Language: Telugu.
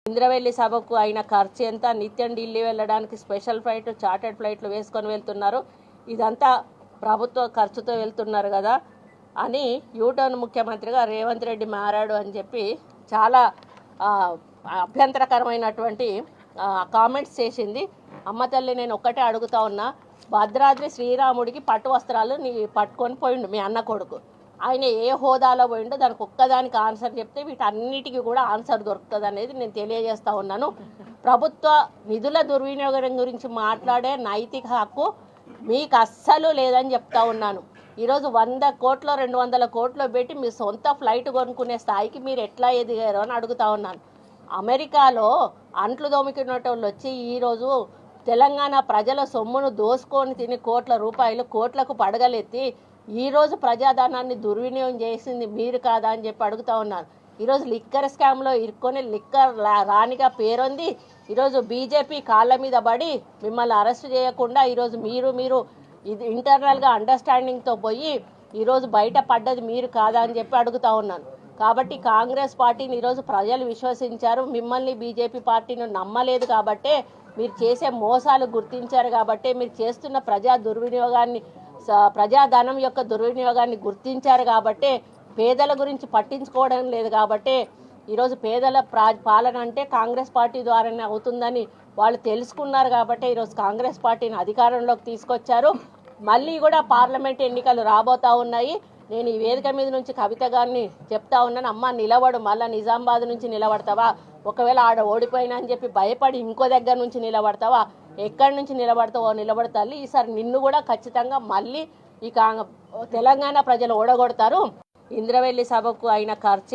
ఇంద్రవెల్లి సభకు అయిన ఖర్చు ఎంత, నిత్యం ఢిల్లీ వెళ్ళడానికి స్పెషల్ ఫ్లైట్ చార్టెడ్ ఫ్లైట్లు వేసుకొని వెళ్తున్నారు, ఇదంతా ప్రభుత్వ ఖర్చుతో వెళ్తున్నారు కదా అని యూటర్న్ ముఖ్యమంత్రిగా రేవంత్ రెడ్డి మారాడు అని చెప్పి చాలా అభ్యంతరకరమైనటువంటి కామెంట్స్ చేసింది. అమ్మ తల్లి, నేను ఒక్కటే అడుగుతా ఉన్నా, భద్రాద్రి శ్రీరాముడికి పట్టు వస్త్రాలు పట్టుకొని పోయిండు మీ అన్న కొడుకు. ఆయన ఏ హోదాలో పోయిండో దానికి ఒక్కదానికి ఆన్సర్ చెప్తే వీటన్నిటికీ కూడా ఆన్సర్ దొరుకుతుంది అనేది నేను తెలియజేస్తా ఉన్నాను. ప్రభుత్వ నిధుల దుర్వినియోగం గురించి మాట్లాడే నైతిక హక్కు మీకు అస్సలు లేదని చెప్తా ఉన్నాను. ఈరోజు 100 కోట్లు 200 కోట్లు పెట్టి మీ సొంత ఫ్లైట్ కొనుక్కునే స్థాయికి మీరు ఎట్లా ఎదిగారు అని అడుగుతా ఉన్నాను. అమెరికాలో అంట్లు దోమికునేటోళ్ళు వచ్చి ఈరోజు తెలంగాణ ప్రజల సొమ్మును దోసుకొని తిని కోట్ల రూపాయలు కోట్లకు పడగలెత్తి ఈరోజు ప్రజాధనాన్ని దుర్వినియోగం చేసింది మీరు కాదా అని చెప్పి అడుగుతా ఉన్నాను. ఈరోజు లిక్కర్ స్కామ్లో ఇరుక్కొని లిక్కర్ రాణిగా పేరొంది ఈరోజు బీజేపీ కాళ్ళ మీద పడి మిమ్మల్ని అరెస్ట్ చేయకుండా ఈరోజు మీరు ఇది ఇంటర్నల్గా అండర్స్టాండింగ్తో పోయి ఈరోజు బయట పడ్డది మీరు కాదా అని చెప్పి అడుగుతా ఉన్నాను. కాబట్టి కాంగ్రెస్ పార్టీని ఈరోజు ప్రజలు విశ్వసించారు, మిమ్మల్ని బీజేపీ పార్టీని నమ్మలేదు కాబట్టే మీరు చేసే మోసాలు గుర్తించారు, కాబట్టే మీరు చేస్తున్న ప్రజాధనం యొక్క దుర్వినియోగాన్ని గుర్తించారు, కాబట్టే పేదల గురించి పట్టించుకోవడం లేదు, కాబట్టే ఈరోజు పేదల పాలన అంటే కాంగ్రెస్ పార్టీ ద్వారానే అవుతుందని వాళ్ళు తెలుసుకున్నారు, కాబట్టి ఈరోజు కాంగ్రెస్ పార్టీని అధికారంలోకి తీసుకొచ్చారు. మళ్ళీ కూడా పార్లమెంట్ ఎన్నికలు రాబోతా ఉన్నాయి. నేను ఈ వేదిక మీద నుంచి కవిత గారిని చెప్తా ఉన్నాను, అమ్మ నిలబడు, మళ్ళీ నిజామాబాద్ నుంచి నిలబడతావా, ఒకవేళ ఆడ ఓడిపోయినా అని చెప్పి భయపడి ఇంకో దగ్గర నుంచి నిలబడతావా, ఎక్కడి నుంచి నిలబడతావో నిలబడతారు. ఈసారి నిన్ను కూడా ఖచ్చితంగా మళ్ళీ ఈ తెలంగాణ ప్రజలు ఓడగొడతారు. ఇంద్రవెల్లి సభకు అయిన ఖర్చు